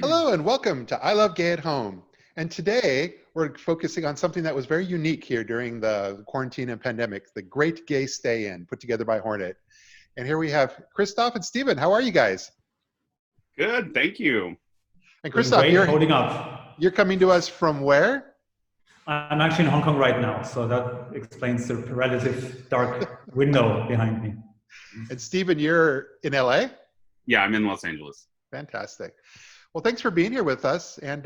Hello and welcome to I Love Gay at Home. And today we're focusing on something that was very unique here during the quarantine and pandemic, the Great Gay Stay-In, put together by Hornet. And here we have Christoph and Steven. How are you guys? Good, thank you. And Doing Christoph, great, holding up. you're coming to us from where? I'm actually in Hong Kong right now, so that explains the relative dark window behind me. And Steven, you're in LA? Yeah, I'm in Los Angeles. Fantastic. Well, thanks for being here with us. And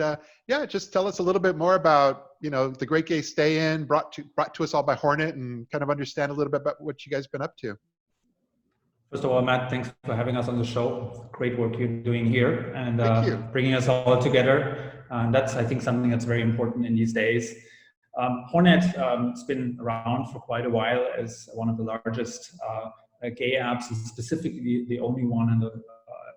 yeah, just tell us a little bit more about, the Great Gay Stay-In brought to us all by Hornet, and kind of understand a little bit about what you guys have been up to. First of all, Matt, thanks for having us on the show. Great work you're doing here and bringing us all together. And that's, I think, something that's very important in these days. Hornet has been around for quite a while as one of the largest gay apps, and specifically the only one in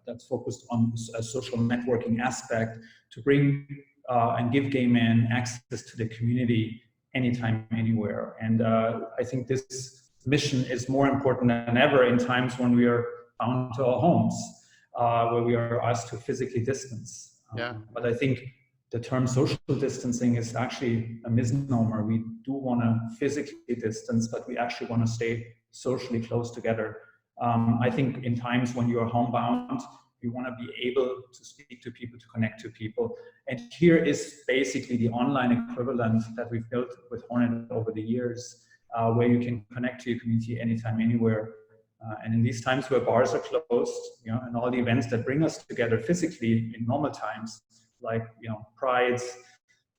that's focused on a social networking aspect to bring and give gay men access to the community anytime, anywhere. And I think this mission is more important than ever in times when we are bound to our homes, where we are asked to physically distance. But I think the term social distancing is actually a misnomer. We do want to physically distance, but we actually want to stay socially close together. I think in times when you are homebound, you want to be able to speak to people, to connect to people. And here is basically the online equivalent that we've built with Hornet over the years, where you can connect to your community anytime, anywhere. And in these times where bars are closed, and all the events that bring us together physically in normal times, like prides,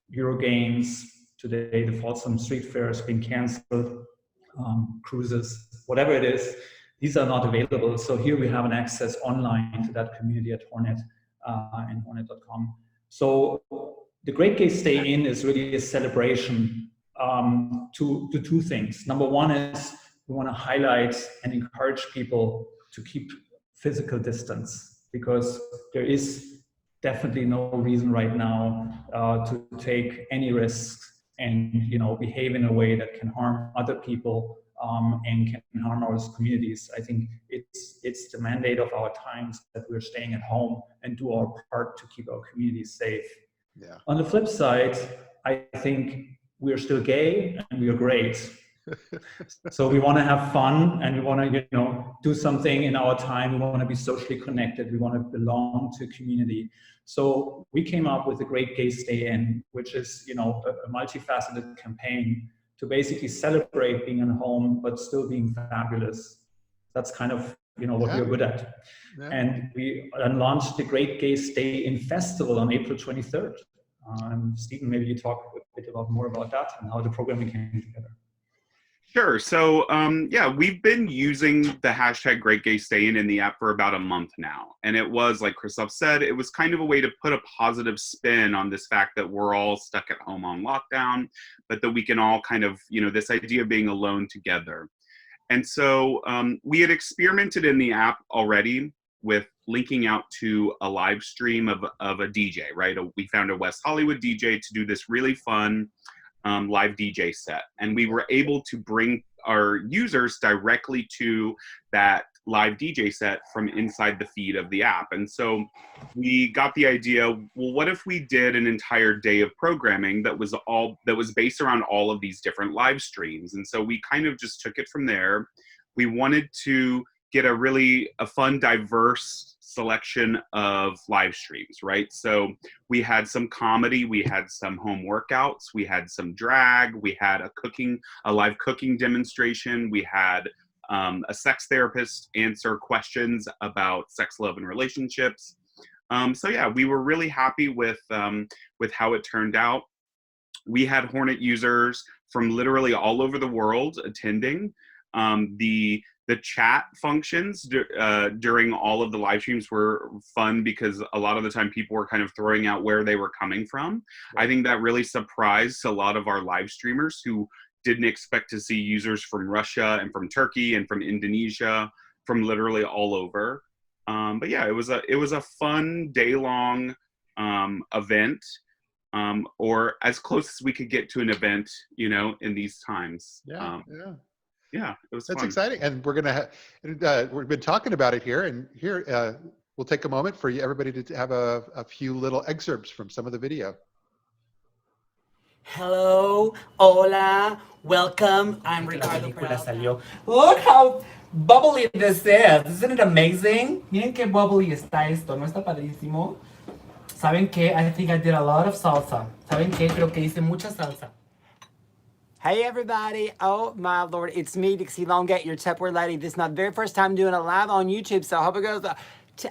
Euro Games, today the Folsom Street Fair has been canceled, cruises, whatever it is, these are not available. So here we have an access online to that community at Hornet and Hornet.com. So the Great Gay Stay-In is really a celebration to two things. Number one is we want to highlight and encourage people to keep physical distance, because there is definitely no reason right now to take any risks and behave in a way that can harm other people and can harm our communities. I think it's the mandate of our times that we're staying at home and do our part to keep our communities safe. Yeah. On the flip side, I think we are still gay and we are great. So we want to have fun and we want to do something in our time. We want to be socially connected. We want to belong to a community. So we came up with the Great Gay Stay-In, which is a multifaceted campaign to basically celebrate being at home but still being fabulous. That's kind of what we're good at. Yeah. And we launched the Great Gay Stay-In Festival on April 23rd. Stephen, maybe you talk a bit more about that and how the programming came together. Sure. So, yeah, we've been using the hashtag GreatGayStayIn in the app for about a month now. And it was, like Christoph said, it was kind of a way to put a positive spin on this fact that we're all stuck at home on lockdown, but that we can all kind of, this idea of being alone together. And so we had experimented in the app already with linking out to a live stream of a DJ, right? We found a West Hollywood DJ to do this really fun live DJ set. And we were able to bring our users directly to that live DJ set from inside the feed of the app. And so we got the idea, well, what if we did an entire day of programming that was based around all of these different live streams? And so we kind of just took it from there. We wanted to get a fun, diverse selection of live streams, right? So we had some comedy, we had some home workouts, we had some drag, we had a live cooking demonstration, we had a sex therapist answer questions about sex, love, and relationships. So yeah, we were really happy with how it turned out. We had Hornet users from literally all over the world attending. The chat functions during all of the live streams were fun because a lot of the time people were kind of throwing out where they were coming from. I think that really surprised a lot of our live streamers who didn't expect to see users from Russia and from Turkey and from Indonesia, from literally all over. But yeah, it was a fun day-long event, or as close as we could get to an event, in these times. Yeah, it was That's fun. exciting, and we're gonna we've been talking about it here, and here we'll take a moment for everybody to have a few little excerpts from some of the video. Hello, hola, welcome. I'm Ricardo. Look how bubbly this is. Isn't it amazing? Miren qué bubbly está esto. ¿No está padrísimo? ¿Saben qué? I think I did a lot of salsa. ¿Saben qué? Creo que hice mucha salsa. Hey everybody, oh my lord, it's me, Dixie ILoveGay, your Tupperware lady. This is my very first time doing a live on YouTube, so I hope it goes.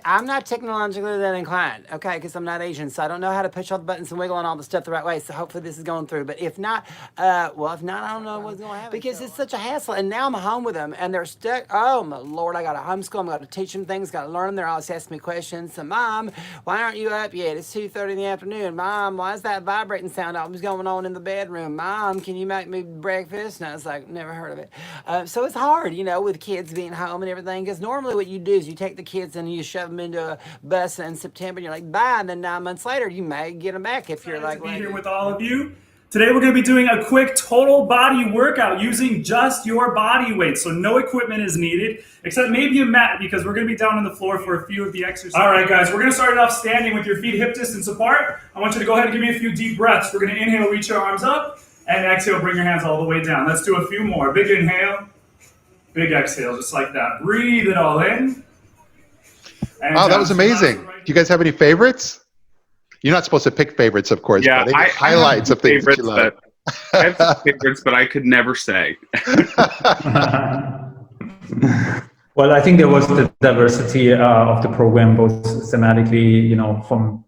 I'm not technologically that inclined, okay, because I'm not Asian, so I don't know how to push all the buttons and wiggle on all the stuff the right way, so hopefully this is going through. But if not, well, if not, I don't know what's going to happen. Because it's such a hassle, and now I'm home with them, and they're stuck. Oh my lord, I got to homeschool them, I got to teach them things, got to learn them. They're always asking me questions. So, Mom, why aren't you up yet? It's 2:30 in the afternoon. Mom, why is that vibrating sound always going on in the bedroom? Mom, can you make me breakfast? And I was like, never heard of it. So it's hard, you know, with kids being home and everything, because normally what you do is you take the kids and you shove them into a bus in September, and you're like, bye, and then 9 months later, you may get them back if you're like... to be here with all of you. Today we're going to be doing a quick total body workout using just your body weight, so no equipment is needed, except maybe a mat, because we're going to be down on the floor for a few of the exercises. All right, guys, we're going to start it off standing with your feet hip distance apart. I want you to go ahead and give me a few deep breaths. We're going to inhale, reach your arms up, and exhale, bring your hands all the way down. Let's do a few more. Big inhale, big exhale, just like that. Breathe it all in. And wow, that was amazing. Do you guys have any favorites? You're not supposed to pick favorites, of course. Yeah, but any highlights of things that you love. I have some favorites, but I could never say. Well, I think there was the diversity of the program, both thematically, you know, from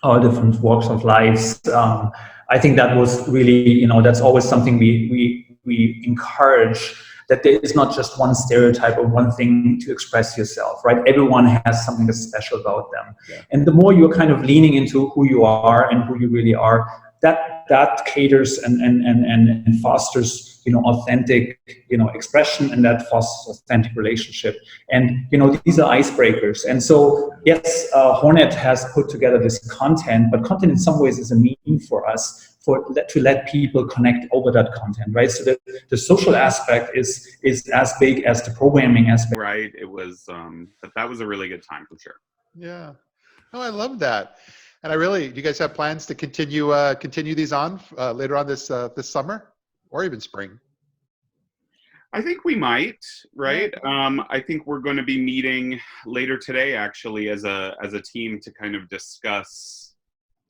all different walks of lives. I think that was really, you know, that's always something we encourage, that there is not just one stereotype or one thing to express yourself, right? Everyone has something that's special about them. Yeah. And the more you're kind of leaning into who you are and who you really are, that caters and fosters, you know, authentic, you know, expression, and that fosters authentic relationship. And, you know, these are icebreakers. And so, yes, Hornet has put together this content, but content in some ways is a mean for us, to let people connect over that content, right? So the social aspect is as big as the programming aspect. Right. It was, that was a really good time for sure. Yeah. Oh, I love that. And do you guys have plans to continue these on later on this summer or even spring? I think we might, right? I think we're going to be meeting later today, actually, as a team to kind of discuss,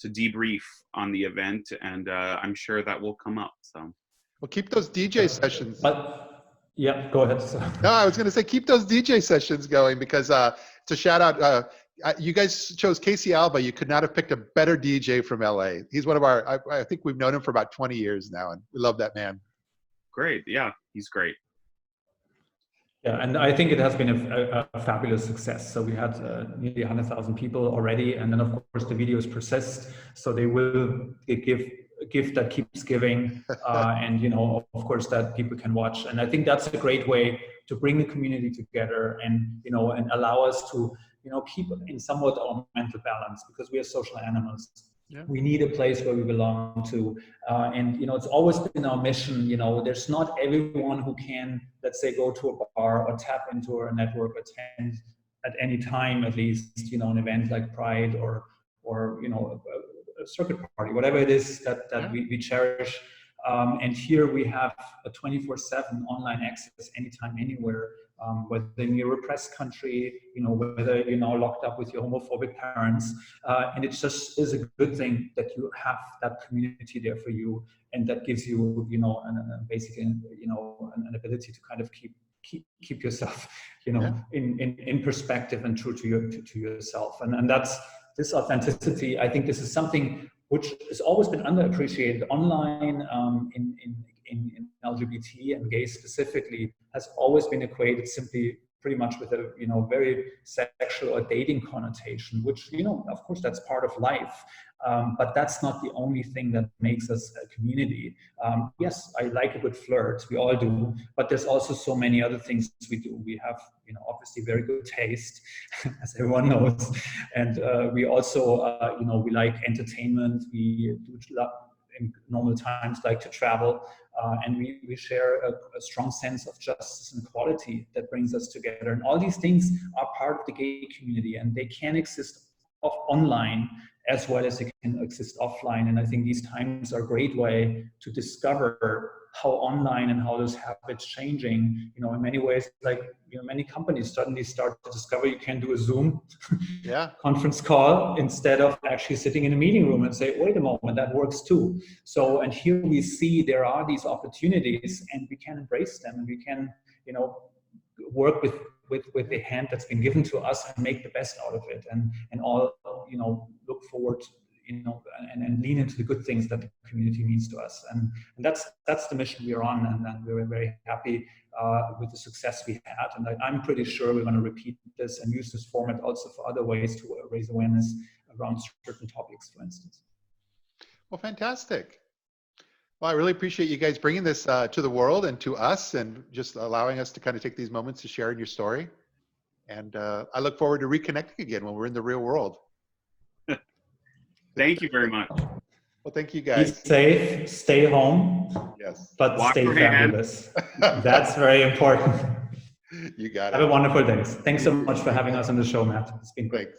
to debrief on the event, and I'm sure that will come up. So, well, keep those DJ sessions. Yeah, go ahead. No, I was going to say keep those DJ sessions going, because to shout out, you guys chose Casey Alba. You could not have picked a better DJ from LA. He's one of our. I think we've known him for about 20 years now, and we love that man. Great, yeah, he's great. Yeah, and I think it has been a fabulous success. So we had nearly 100,000 people already, and then of course the videos persist, so they will give a gift that keeps giving, and, you know, of course, that people can watch. And I think that's a great way to bring the community together, and, you know, and allow us to, you know, keep in somewhat our mental balance, because we are social animals. Yeah. We need a place where we belong to, and, you know, it's always been our mission. You know, there's not everyone who can, let's say, go to a bar or tap into a network, attend at any time, at least, you know, an event like Pride or you know, a circuit party, whatever it is that we cherish. And here we have a 24/7 online access anytime, anywhere. Whether in your repressed country, you know, whether you're now locked up with your homophobic parents, and it just is a good thing that you have that community there for you, and that gives you, you know, basically, you know, an ability to kind of keep yourself, you know, in perspective and true to yourself, and that's this authenticity. I think this is something which has always been underappreciated online, in LGBT and gays specifically, has always been equated simply pretty much with a, you know, very sexual or dating connotation, which, you know, of course that's part of life, but that's not the only thing that makes us a community. Yes, I like a good flirt, we all do, but there's also so many other things we do. We have, you know, obviously very good taste, as everyone knows, and we also, you know, we like entertainment. We do in normal times like to travel. And we share a strong sense of justice and equality that brings us together. And all these things are part of the gay community, and they can exist online as well as they can exist offline. And I think these times are a great way to discover how online and how those habits changing, you know, in many ways, like, you know, many companies suddenly start to discover you can do a Zoom conference call instead of actually sitting in a meeting room and say, wait a moment, that works too. So, and here we see there are these opportunities, and we can embrace them, and we can, you know, work with the hand that's been given to us and make the best out of it, and all, you know, look forward, you know, and lean into the good things that the community means to us. And that's the mission we're on, and we're very happy with the success we had. And I'm pretty sure we're going to repeat this and use this format also for other ways to raise awareness around certain topics, for instance. Well, fantastic. Well, I really appreciate you guys bringing this to the world and to us, and just allowing us to kind of take these moments to share in your story. And I look forward to reconnecting again when we're in the real world. Thank you very much. Well, thank you guys. Be safe, stay home, yes, but Wash stay your hands. fabulous. That's very important. You got it. Have a wonderful day. Thanks so much for having us on the show, Matt. It's been great. Thanks.